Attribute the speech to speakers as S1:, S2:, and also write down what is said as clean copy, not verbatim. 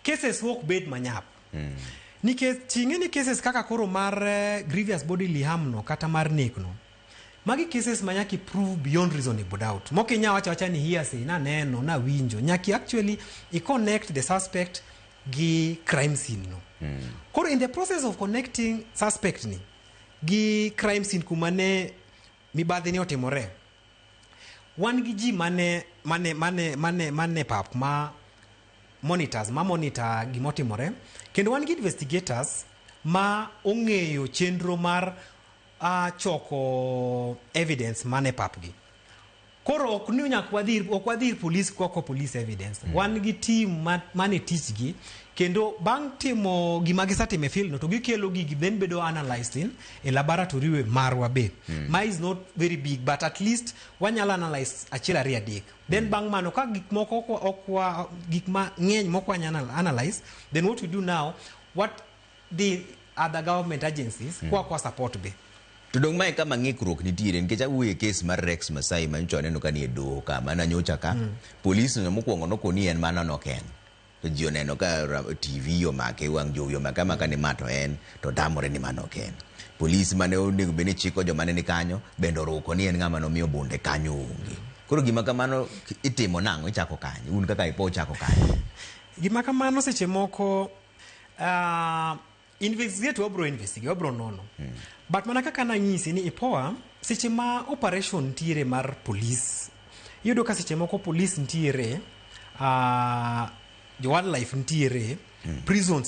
S1: cases wok bed manyap. Nikech chinge ni cases kaka koro mar grievous bodily harm no kata mar nek no. Magi cases manyaki prove beyond reasonable doubt. Moki nya wacha ni hearsay na neno na winjo. Nyaki actually connect the suspect gi crime scene no. Koro in the process of connecting suspect ni gi crime scene kumane mibadhi ni otimore. Wan gi ji mane pap ma monitors ma monitor gimotimore. Kendo wan gi investigators ma ong'eyo chenro mar choko evidence mane papgi. Koro ok ni nyak wadhir police koko police evidence. Wan gi team mane teach gi kendo bang timo gima gisatime field no to gikelo gigi then bedo analyzed in a laboratory we marwa be. Ma is not very big but at least wanyalo analyze achiel ariyo adek. Then bang mano ka gik moko okwa gik ma ng'eny moko wanyalo analyze, then what we do now, what the other government agencies kwa support be.
S2: Tudong mai kama ng'ikruok nitiere nikech awuoye kes mar Rex Masai mancho aneno ka ni e doho ka mana nyocha ka police no mokwongo nokoni en mana noken to ji oneno ka TV omake wang' jowi omake maka ni mato en to tamore ni mano ken police mane onego bene chiko joma ne ni kanyo bendo roko ni en ng'ama nomiyo bunde kanyo onge. Koro gima kamano itimo nang'o ichako kanye un kaka ipo chako kanye
S1: gima kamano seche moko investigate wabro nono. But mana kaka na nyisi ni ipoa seche ma operation tiere mar police. Yudo ka seche moko police ntiere, wildlife ntiere, prisons